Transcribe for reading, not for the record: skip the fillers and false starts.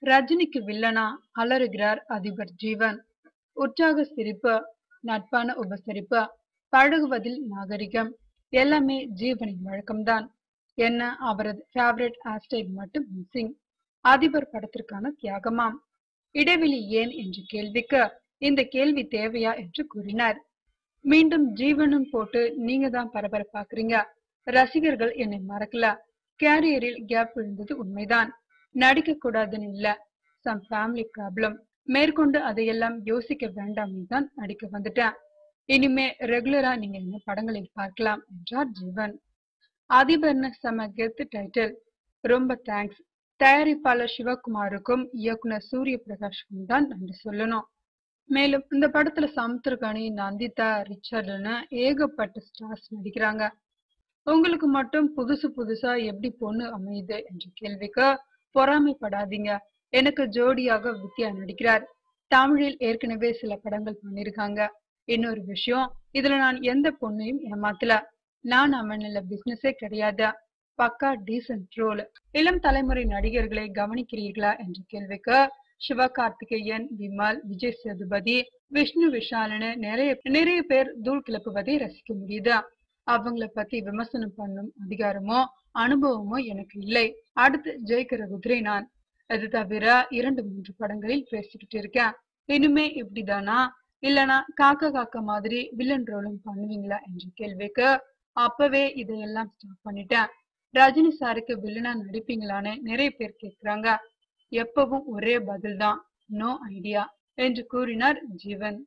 ரஜினிக்கு வில்லனா அலறுகிறார் அதிபர் ஜீவன். உற்சாக சிரிப்பு, நட்பான உபசரிப்பு, பழகுவதில் நாகரிகம் எல்லாமே ஜீவனின் வழக்கம்தான். என்ன அவரது ஃபேவரட் ஹேர்ஸ்டைல் மட்டும் மிஸ்ஸிங். அதிபர் படத்திற்கான தியாகமாம். இடைவெளி ஏன் என்ற கேள்விக்கு இந்த கேள்வி தேவையா என்று கூறினார். மீண்டும் ஜீவனும் போட்டு நீங்க தான் பரபரப்பாக்குறீங்க. ரசிகர்கள் என்னை மறக்கல. கேரியரில் கேப் விழுந்தது உண்மைதான். நடிக்க கூடாதுன்னு இல்ல, சம் ஃபேமிலி ப்ராப்ளம். மேற்கொண்டு அதையெல்லாம் யோசிக்க வேண்டாம்னு தான் நடிக்க வந்துட்டேன். இனிமே ரெகுலரா நீங்க என்ன படங்களில் பார்க்கலாம் என்றார் ஜீவன். அதிபர்னு செம கெத்து டைட்டில். ரொம்ப தேங்க்ஸ். தயாரிப்பாளர் சிவகுமாருக்கும் இயக்குனர் சூரிய பிரகாஷுக்கும் தான் நன்றி சொல்லணும். மேலும் இந்த படத்துல சமுத்திரகனி, நந்திதா, ரிச்சர்ட்னு ஏகப்பட்ட ஸ்டார்ஸ் நடிக்கிறாங்க. உங்களுக்கு மட்டும் புதுசு புதுசா எப்படி பொண்ணு அமையுது என்ற கேள்விக்கு பொறாமைப்படாதீங்க. எனக்கு ஜோடியாக வித்யா நடிக்கிறார். தமிழில் ஏற்கனவே சில படங்கள் பண்ணிருக்காங்க. இன்னொரு விஷயம், இதுல நான் எந்த பொண்ணையும் ஏமாத்தல. நான் அவனில் பிசினஸே கிடையாது. பக்கா டீசன்ட் ரோல். இளம் தலைமுறை நடிகர்களை கவனிக்கிறீர்களா என்ற கேள்விக்கு சிவகார்த்திகேயன், விமல், விஜய் சேதுபதி, விஷ்ணு விஷால்னு நிறைய பேர் தூள் கிளப்புவதை ரசிக்க முடியுது. அவங்கள பத்தி விமர்சனம் பண்ணும் அதிகாரமோ அனுபவமோ எனக்கு இல்லை. அடுத்து ஜெயிக்கிற குதிரை நான். அது தவிர 2-3 படங்களில் பேசிக்கிட்டு இருக்கேன். இனிமே இப்படிதானா, இல்லனா காக்கா காக்கா மாதிரி வில்லன் ரோலும் பண்ணுவீங்களா என்ற கேள்விக்கு அப்பவே இதையெல்லாம் ஸ்டாப் பண்ணிட்டேன். ரஜினி சாருக்கு வில்லனா நடிப்பீங்களான்னு நிறைய பேர் கேக்குறாங்க. எப்பவும் ஒரே பதில் தான், நோ ஐடியா என்று கூறினார் ஜீவன்.